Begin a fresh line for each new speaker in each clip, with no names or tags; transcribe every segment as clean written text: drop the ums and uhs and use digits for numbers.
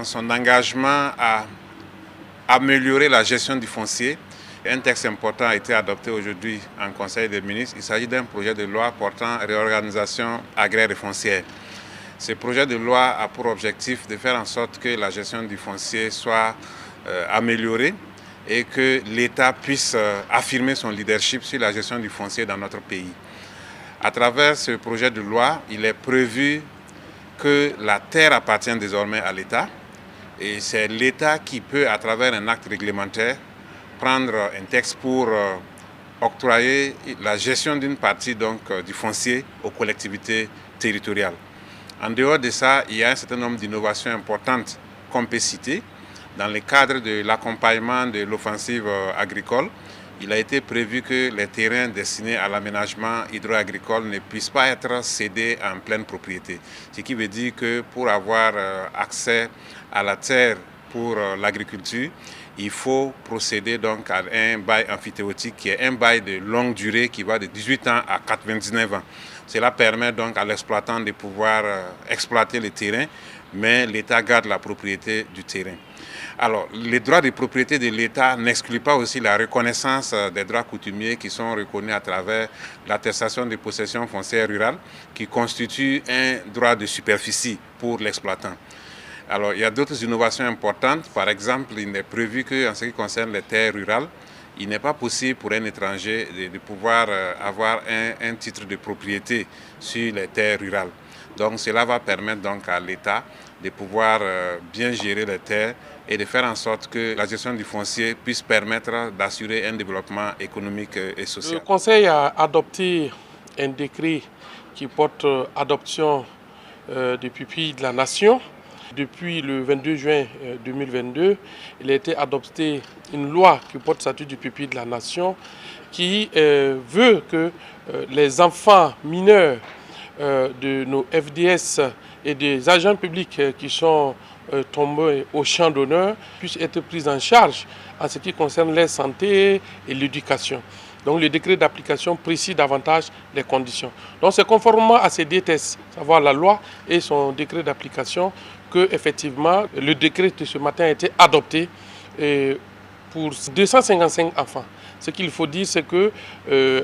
dans son engagement à améliorer la gestion du foncier. Un texte important a été adopté aujourd'hui en Conseil des ministres. Il s'agit d'un projet de loi portant réorganisation agraire et foncière. Ce projet de loi a pour objectif de faire en sorte que la gestion du foncier soit améliorée et que l'État puisse affirmer son leadership sur la gestion du foncier dans notre pays. À travers ce projet de loi, il est prévu que la terre appartient désormais à l'État et c'est l'État qui peut, à travers un acte réglementaire, prendre un texte pour octroyer la gestion d'une partie du foncier aux collectivités territoriales. En dehors de ça, il y a un certain nombre d'innovations importantes qu'on peut citer. Dans le cadre de l'accompagnement de l'offensive agricole, il a été prévu que les terrains destinés à l'aménagement hydro-agricole ne puissent pas être cédés en pleine propriété. Ce qui veut dire que pour avoir accès à la terre pour l'agriculture, il faut procéder donc à un bail amphithéotique qui est un bail de longue durée qui va de 18 ans à 99 ans. Cela permet donc à l'exploitant de pouvoir exploiter le terrain, mais l'État garde la propriété du terrain. Alors, les droits de propriété de l'État n'excluent pas aussi la reconnaissance des droits coutumiers qui sont reconnus à travers l'attestation de possession foncière rurale qui constitue un droit de superficie pour l'exploitant. Alors, il y a d'autres innovations importantes. Par exemple, il est prévu qu'en ce qui concerne les terres rurales, il n'est pas possible pour un étranger de pouvoir avoir un titre de propriété sur les terres rurales. Donc, cela va permettre donc à l'État de pouvoir bien gérer les terres et de faire en sorte que la gestion du foncier puisse permettre d'assurer un développement économique et social.
Le Conseil a adopté un décret qui porte adoption du pupille de la nation. Depuis le 22 juin 2022, il a été adopté une loi qui porte statut du pupille de la nation qui veut que les enfants mineurs de nos FDS et des agents publics qui sont tombés au champ d'honneur puissent être pris en charge en ce qui concerne leur santé et l'éducation. Donc le décret d'application précise davantage les conditions. Donc c'est conformément à ces deux textes, savoir la loi et son décret d'application, que effectivement le décret de ce matin a été adopté pour 255 enfants. Ce qu'il faut dire, c'est que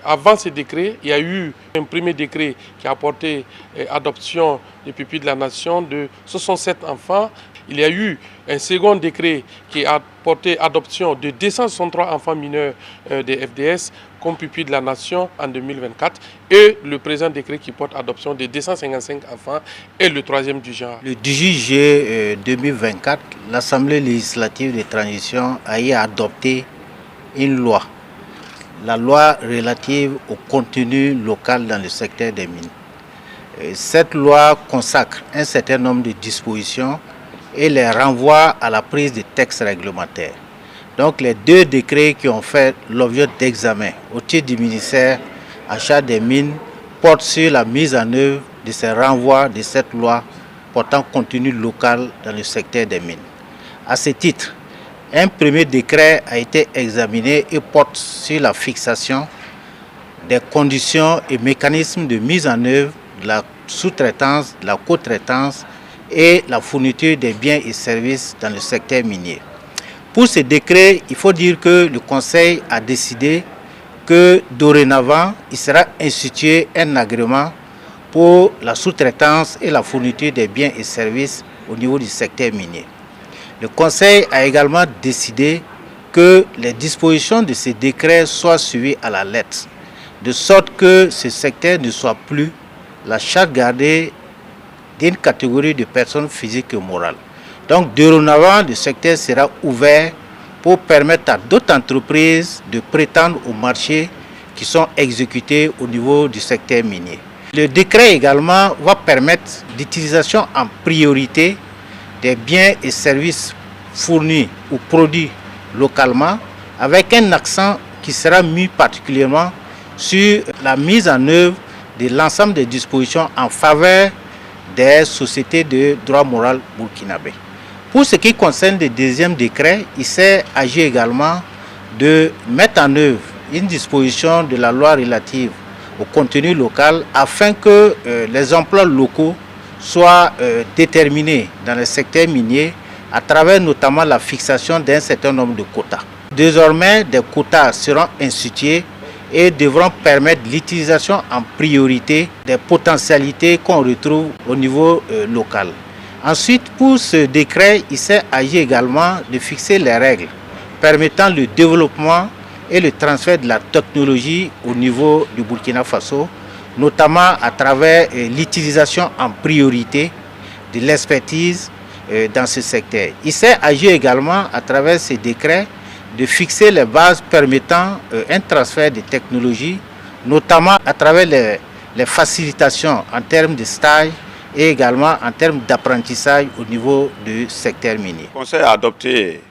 avant ce décret, il y a eu un premier décret qui a apporté adoption des pupilles de la nation de 67 enfants. Il y a eu un second décret qui a porté adoption de 263 enfants mineurs des FDS comme pupilles de la nation en 2024 et le présent décret qui porte adoption de 255 enfants est le troisième du genre.
Le 18 juillet 2024, l'Assemblée législative de transition a adopté une loi, la loi relative au contenu local dans le secteur des mines. Cette loi consacre un certain nombre de dispositions et les renvoie à la prise de textes réglementaires. Donc les deux décrets qui ont fait l'objet d'examen au titre du ministère en charge des mines portent sur la mise en œuvre de ces renvois de cette loi portant contenu local dans le secteur des mines. À ce titre, un premier décret a été examiné et porte sur la fixation des conditions et mécanismes de mise en œuvre de la sous-traitance, de la co-traitance et la fourniture des biens et services dans le secteur minier. Pour ce décret, il faut dire que le Conseil a décidé que dorénavant, il sera institué un agrément pour la sous-traitance et la fourniture des biens et services au niveau du secteur minier. Le Conseil a également décidé que les dispositions de ce décret soient suivies à la lettre, de sorte que ce secteur ne soit plus la charge gardée d'une catégorie de personnes physiques et morales. Donc, dorénavant, le secteur sera ouvert pour permettre à d'autres entreprises de prétendre aux marchés qui sont exécutés au niveau du secteur minier. Le décret également va permettre l'utilisation en priorité des biens et services fournis ou produits localement, avec un accent qui sera mis particulièrement sur la mise en œuvre de l'ensemble des dispositions en faveur des sociétés de droit moral burkinabé. Pour ce qui concerne le deuxième décret, il s'est agi également de mettre en œuvre une disposition de la loi relative au contenu local afin que les emplois locaux soient déterminés dans le secteur minier à travers notamment la fixation d'un certain nombre de quotas. Désormais, des quotas seront institués et devront permettre l'utilisation en priorité des potentialités qu'on retrouve au niveau local. Ensuite, pour ce décret, il s'est agi également de fixer les règles permettant le développement et le transfert de la technologie au niveau du Burkina Faso, notamment à travers l'utilisation en priorité de l'expertise dans ce secteur. Il s'est agi également à travers ces décrets de fixer les bases permettant un transfert de technologies, notamment à travers les facilitations en termes de stage et également en termes d'apprentissage au niveau du secteur minier.
Le Conseil a adopté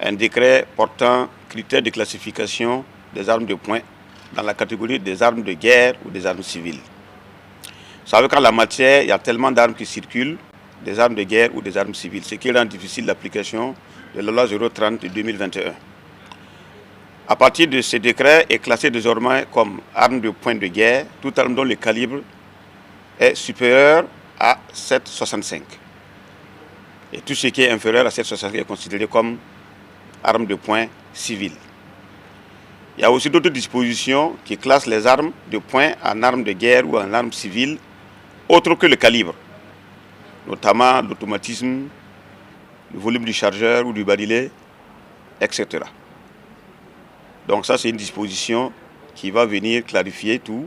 un décret portant critères de classification des armes de poing dans la catégorie des armes de guerre ou des armes civiles. Vous savez qu'en la matière, il y a tellement d'armes qui circulent, des armes de guerre ou des armes civiles, ce qui rend difficile l'application de la loi 030 de 2021. À partir de ce décret est classé désormais comme arme de poing de guerre, toute arme dont le calibre est supérieur à 7,65. Et tout ce qui est inférieur à 7,65 est considéré comme arme de poing civile. Il y a aussi d'autres dispositions qui classent les armes de poing en armes de guerre ou en armes civiles, autres que le calibre, notamment l'automatisme, le volume du chargeur ou du barillet, etc. Donc ça, c'est une disposition qui va venir clarifier tout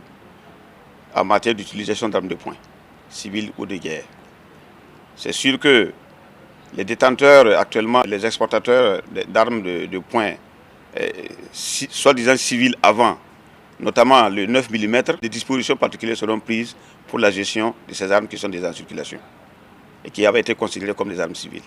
en matière d'utilisation d'armes de poing, civiles ou de guerre. C'est sûr que les détenteurs actuellement, les exportateurs d'armes de poing, soi-disant civiles avant, notamment le 9 mm, des dispositions particulières seront prises pour la gestion de ces armes qui sont déjà en circulation et qui avaient été considérées comme des armes civiles.